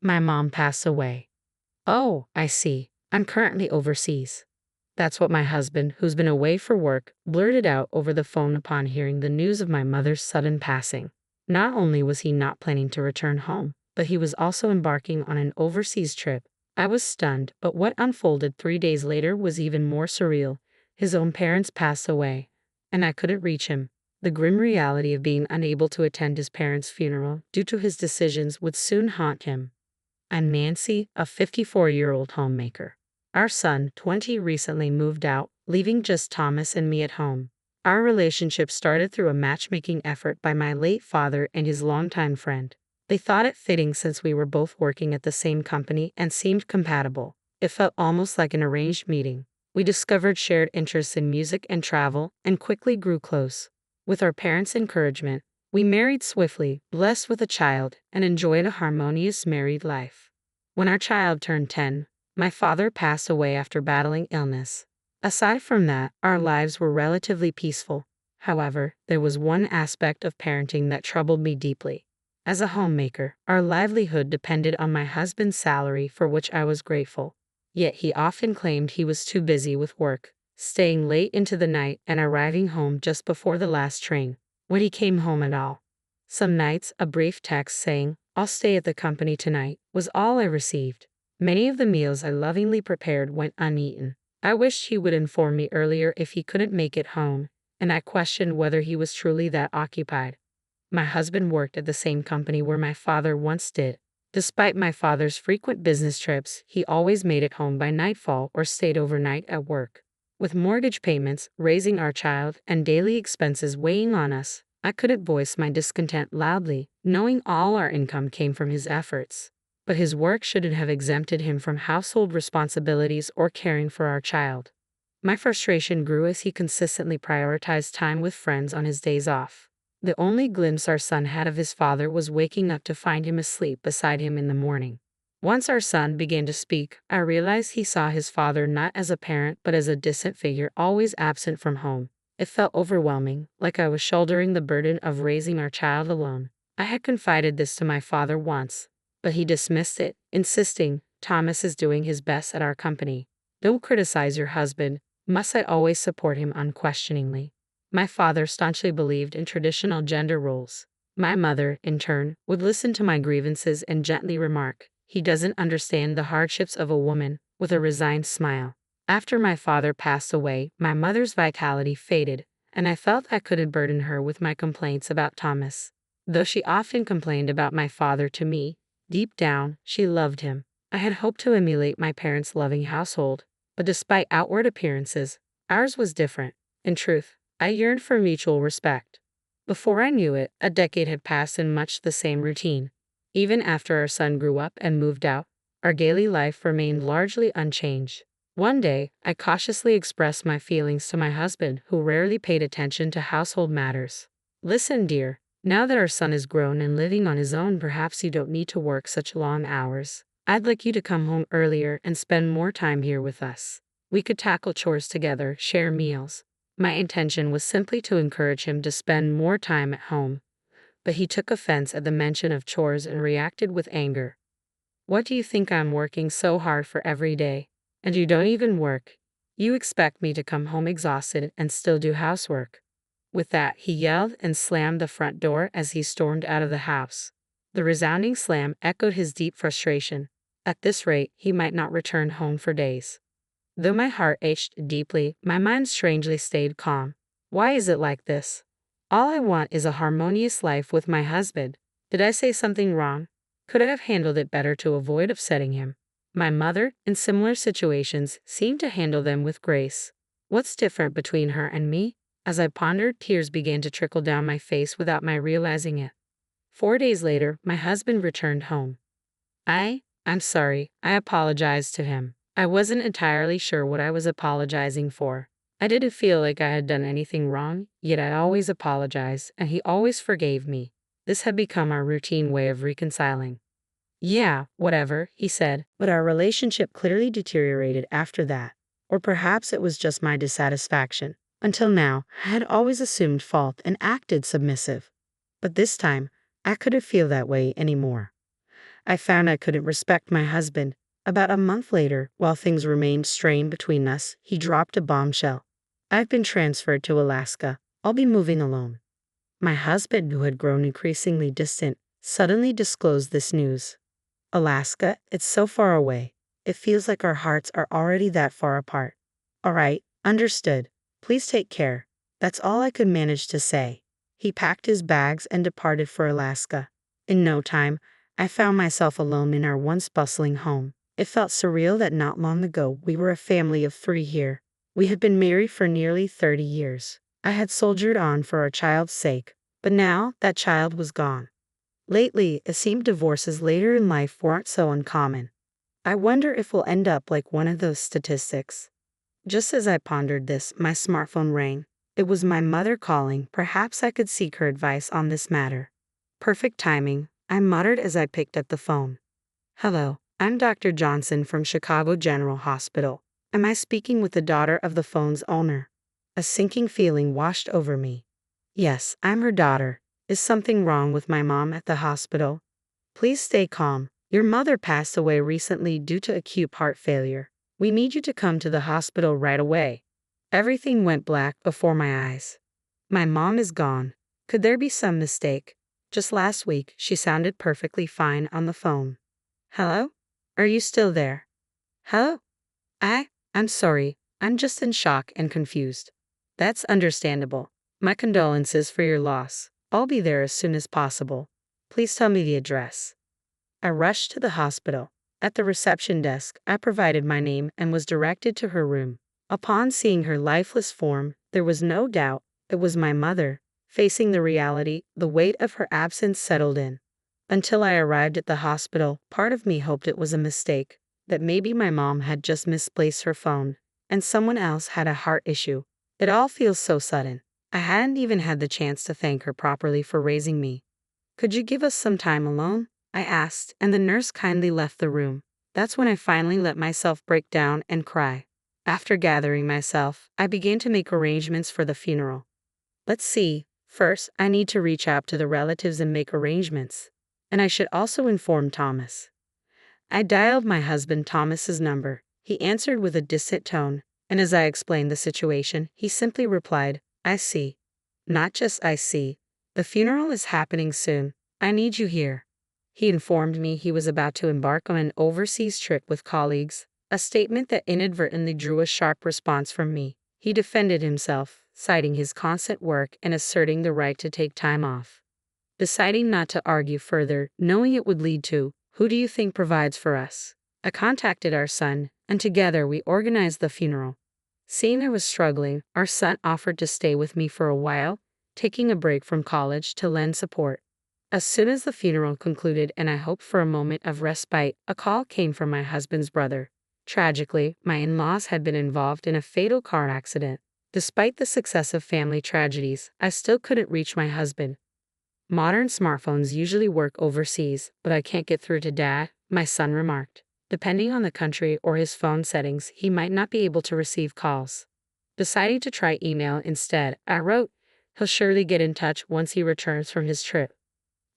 My mom passed away. Oh, I see. I'm currently overseas. That's what my husband, who's been away for work, blurted out over the phone upon hearing the news of my mother's sudden passing. Not only was he not planning to return home, but he was also embarking on an overseas trip. I was stunned, but what unfolded 3 days later was even more surreal. His own parents passed away, and I couldn't reach him. The grim reality of being unable to attend his parents' funeral due to his decisions would soon haunt him. I'm Nancy, a 54-year-old homemaker. Our son, 20, recently moved out, leaving just Thomas and me at home. Our relationship started through a matchmaking effort by my late father and his longtime friend. They thought it fitting since we were both working at the same company and seemed compatible. It felt almost like an arranged meeting. We discovered shared interests in music and travel and quickly grew close. With our parents' encouragement, we married swiftly, blessed with a child, and enjoyed a harmonious married life. When our child turned 10, my father passed away after battling illness. Aside from that, our lives were relatively peaceful. However, there was one aspect of parenting that troubled me deeply. As a homemaker, our livelihood depended on my husband's salary, for which I was grateful. Yet he often claimed he was too busy with work, staying late into the night and arriving home just before the last train, when he came home at all. Some nights, a brief text saying, "I'll stay at the company tonight," was all I received. Many of the meals I lovingly prepared went uneaten. I wished he would inform me earlier if he couldn't make it home, and I questioned whether he was truly that occupied. My husband worked at the same company where my father once did. Despite my father's frequent business trips, he always made it home by nightfall or stayed overnight at work. With mortgage payments, raising our child, and daily expenses weighing on us, I couldn't voice my discontent loudly, knowing all our income came from his efforts. But his work shouldn't have exempted him from household responsibilities or caring for our child. My frustration grew as he consistently prioritized time with friends on his days off. The only glimpse our son had of his father was waking up to find him asleep beside him in the morning. Once our son began to speak, I realized he saw his father not as a parent but as a distant figure always absent from home. It felt overwhelming, like I was shouldering the burden of raising our child alone. I had confided this to my father once, but he dismissed it, insisting, "Thomas is doing his best at our company. Don't criticize your husband. Must I always support him unquestioningly?" My father staunchly believed in traditional gender roles. My mother, in turn, would listen to my grievances and gently remark, "He doesn't understand the hardships of a woman," with a resigned smile. After my father passed away, my mother's vitality faded, and I felt I couldn't burden her with my complaints about Thomas. Though she often complained about my father to me, deep down, she loved him. I had hoped to emulate my parents' loving household, but despite outward appearances, ours was different. In truth, I yearned for mutual respect. Before I knew it, a decade had passed in much the same routine. Even after our son grew up and moved out, our daily life remained largely unchanged. One day, I cautiously expressed my feelings to my husband, who rarely paid attention to household matters. "Listen, dear, now that our son is grown and living on his own, perhaps you don't need to work such long hours. I'd like you to come home earlier and spend more time here with us. We could tackle chores together, share meals." My intention was simply to encourage him to spend more time at home, but he took offense at the mention of chores and reacted with anger. "What do you think I'm working so hard for every day? And you don't even work. You expect me to come home exhausted and still do housework?" With that, he yelled and slammed the front door as he stormed out of the house. The resounding slam echoed his deep frustration. At this rate, he might not return home for days. Though my heart ached deeply, my mind strangely stayed calm. Why is it like this? All I want is a harmonious life with my husband. Did I say something wrong? Could I have handled it better to avoid upsetting him? My mother, in similar situations, seemed to handle them with grace. What's different between her and me? As I pondered, tears began to trickle down my face without my realizing it. 4 days later, my husband returned home. I'm sorry, I apologized to him. I wasn't entirely sure what I was apologizing for. I didn't feel like I had done anything wrong, yet I always apologized, and he always forgave me. This had become our routine way of reconciling. "Yeah, whatever," he said, but our relationship clearly deteriorated after that. Or perhaps it was just my dissatisfaction. Until now, I had always assumed fault and acted submissive. But this time, I couldn't feel that way anymore. I found I couldn't respect my husband. About a month later, while things remained strained between us, he dropped a bombshell. I've been transferred to Alaska. I'll be moving alone. My husband, who had grown increasingly distant, suddenly disclosed this news. Alaska, it's so far away. It feels like our hearts are already that far apart. All right, understood. Please take care. That's all I could manage to say. He packed his bags and departed for Alaska. In no time, I found myself alone in our once bustling home. It felt surreal that not long ago we were a family of 3 here. We had been married for nearly 30 years. I had soldiered on for our child's sake, but now that child was gone. Lately, it seemed divorces later in life weren't so uncommon. I wonder if we'll end up like one of those statistics. Just as I pondered this, my smartphone rang. It was my mother calling. Perhaps I could seek her advice on this matter. Perfect timing, I muttered as I picked up the phone. Hello, I'm Dr. Johnson from Chicago General Hospital. Am I speaking with the daughter of the phone's owner? A sinking feeling washed over me. Yes, I'm her daughter. Is something wrong with my mom at the hospital? Please stay calm. Your mother passed away recently due to acute heart failure. We need you to come to the hospital right away. Everything went black before my eyes. My mom is gone. Could there be some mistake? Just last week, she sounded perfectly fine on the phone. Hello? Are you still there? Hello? I'm sorry. I'm just in shock and confused. That's understandable. My condolences for your loss. I'll be there as soon as possible. Please tell me the address. I rushed to the hospital. At the reception desk, I provided my name and was directed to her room. Upon seeing her lifeless form, there was no doubt it was my mother. Facing the reality, the weight of her absence settled in. Until I arrived at the hospital, part of me hoped it was a mistake, that maybe my mom had just misplaced her phone, and someone else had a heart issue. It all feels so sudden. I hadn't even had the chance to thank her properly for raising me. Could you give us some time alone? I asked, and the nurse kindly left the room. That's when I finally let myself break down and cry. After gathering myself, I began to make arrangements for the funeral. Let's see. First, I need to reach out to the relatives and make arrangements. And I should also inform Thomas. I dialed my husband Thomas's number. He answered with a distant tone, and as I explained the situation, he simply replied, I see. Not just I see. The funeral is happening soon. I need you here. He informed me he was about to embark on an overseas trip with colleagues, a statement that inadvertently drew a sharp response from me. He defended himself, citing his constant work and asserting the right to take time off. Deciding not to argue further, knowing it would lead to, who do you think provides for us? I contacted our son, and together we organized the funeral. Seeing I was struggling, our son offered to stay with me for a while, taking a break from college to lend support. As soon as the funeral concluded and I hoped for a moment of respite, a call came from my husband's brother. Tragically, my in-laws had been involved in a fatal car accident. Despite the successive family tragedies, I still couldn't reach my husband. Modern smartphones usually work overseas, but I can't get through to Dad, my son remarked. Depending on the country or his phone settings, he might not be able to receive calls. Deciding to try email instead, I wrote, he'll surely get in touch once he returns from his trip.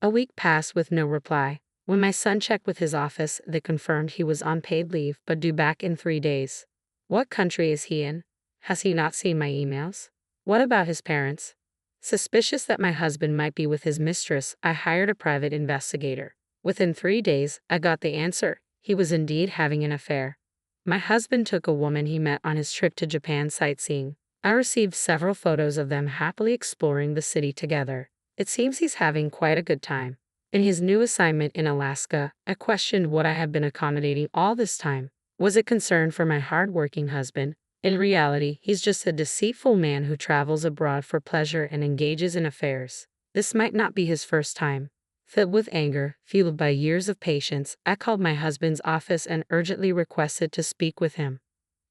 A week passed with no reply. When my son checked with his office, they confirmed he was on paid leave but due back in 3 days. What country is he in? Has he not seen my emails? What about his parents? Suspicious that my husband might be with his mistress, I hired a private investigator. Within 3 days, I got the answer. He was indeed having an affair. My husband took a woman he met on his trip to Japan sightseeing. I received several photos of them happily exploring the city together. It seems he's having quite a good time. In his new assignment in Alaska, I questioned what I had been accommodating all this time. Was it concern for my hard-working husband? In reality, he's just a deceitful man who travels abroad for pleasure and engages in affairs. This might not be his first time. Filled with anger, fueled by years of patience, I called my husband's office and urgently requested to speak with him.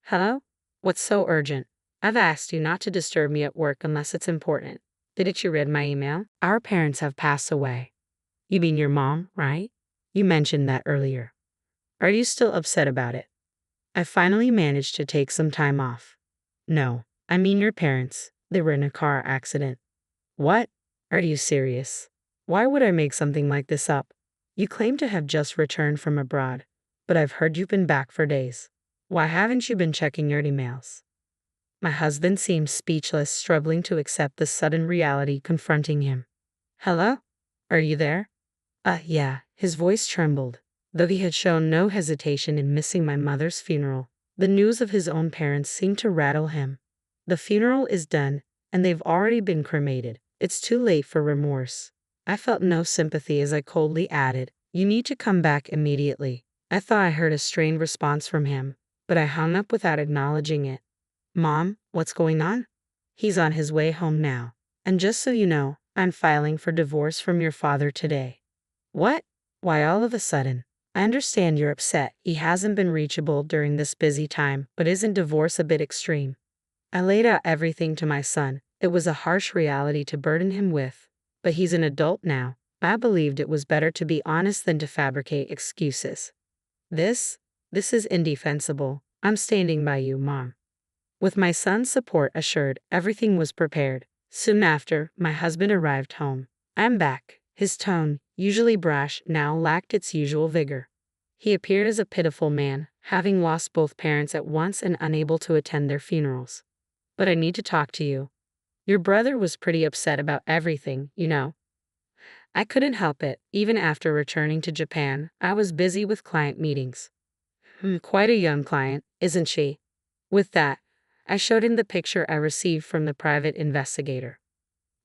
Hello? What's so urgent? I've asked you not to disturb me at work unless it's important. Didn't you read my email? Our parents have passed away. You mean your mom, right? You mentioned that earlier. Are you still upset about it? I finally managed to take some time off. No, I mean your parents. They were in a car accident. What? Are you serious? Why would I make something like this up? You claim to have just returned from abroad, but I've heard you've been back for days. Why haven't you been checking your emails? My husband seemed speechless, struggling to accept the sudden reality confronting him. Hello? Are you there? Yeah. His voice trembled. Though he had shown no hesitation in missing my mother's funeral, the news of his own parents seemed to rattle him. The funeral is done, and they've already been cremated. It's too late for remorse. I felt no sympathy as I coldly added, "You need to come back immediately." I thought I heard a strained response from him, but I hung up without acknowledging it. Mom, what's going on? He's on his way home now. And just so you know, I'm filing for divorce from your father today. What? Why all of a sudden? I understand you're upset he hasn't been reachable during this busy time, but isn't divorce a bit extreme? I laid out everything to my son. It was a harsh reality to burden him with, but he's an adult now. I believed it was better to be honest than to fabricate excuses. This is indefensible. I'm standing by you, Mom. With my son's support assured, everything was prepared. Soon after, my husband arrived home. "I'm back." His tone, usually brash, now lacked its usual vigor. He appeared as a pitiful man, having lost both parents at once and unable to attend their funerals. "But I need to talk to you. Your brother was pretty upset about everything, you know." I couldn't help it. Even after returning to Japan, I was busy with client meetings. Quite a young client, isn't she? With that, I showed him the picture I received from the private investigator.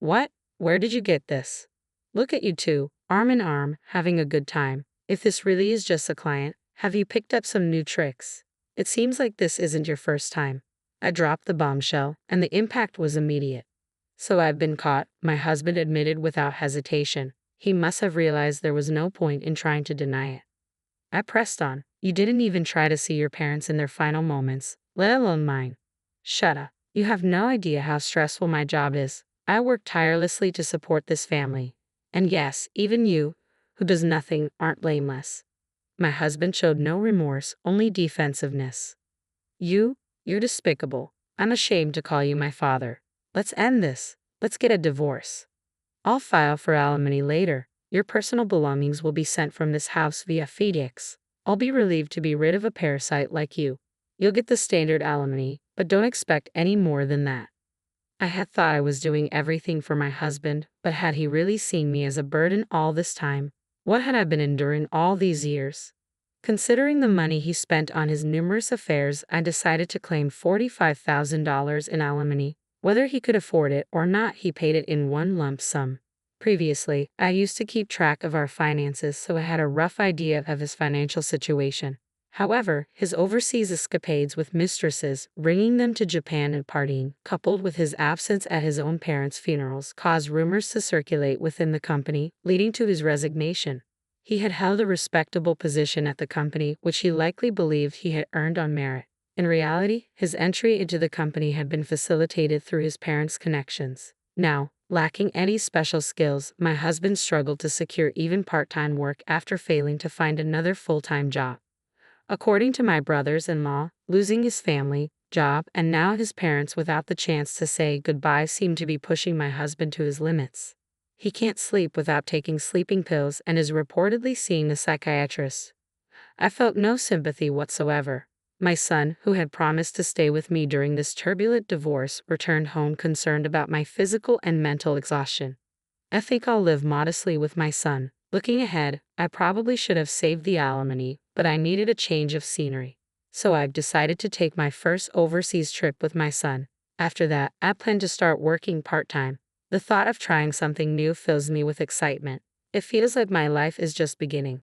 "What? Where did you get this? Look at you two, arm in arm, having a good time. If this really is just a client, have you picked up some new tricks? It seems like this isn't your first time." I dropped the bombshell, and the impact was immediate. "So I've been caught," my husband admitted without hesitation. He must have realized there was no point in trying to deny it. I pressed on. "You didn't even try to see your parents in their final moments, let alone mine." "Shut up. You have no idea how stressful my job is. I work tirelessly to support this family. And yes, even you, who does nothing, aren't blameless." My husband showed no remorse, only defensiveness. You're despicable. I'm ashamed to call you my father. Let's end this. Let's get a divorce. I'll file for alimony later. Your personal belongings will be sent from this house via FedEx. I'll be relieved to be rid of a parasite like you. You'll get the standard alimony, but don't expect any more than that. I had thought I was doing everything for my husband, but had he really seen me as a burden all this time? What had I been enduring all these years? Considering the money he spent on his numerous affairs, I decided to claim $45,000 in alimony. Whether he could afford it or not, he paid it in one lump sum. Previously, I used to keep track of our finances, so I had a rough idea of his financial situation. However, his overseas escapades with mistresses, bringing them to Japan and partying, coupled with his absence at his own parents' funerals, caused rumors to circulate within the company, leading to his resignation. He had held a respectable position at the company, which he likely believed he had earned on merit. In reality, his entry into the company had been facilitated through his parents' connections. Now, lacking any special skills, my husband struggled to secure even part-time work after failing to find another full-time job. According to my brothers-in-law, losing his family, job, and now his parents without the chance to say goodbye seemed to be pushing my husband to his limits. He can't sleep without taking sleeping pills and is reportedly seeing a psychiatrist. I felt no sympathy whatsoever. My son, who had promised to stay with me during this turbulent divorce, returned home concerned about my physical and mental exhaustion. I think I'll live modestly with my son. Looking ahead, I probably should have saved the alimony, but I needed a change of scenery. So I've decided to take my first overseas trip with my son. After that, I plan to start working part-time. The thought of trying something new fills me with excitement. It feels like my life is just beginning.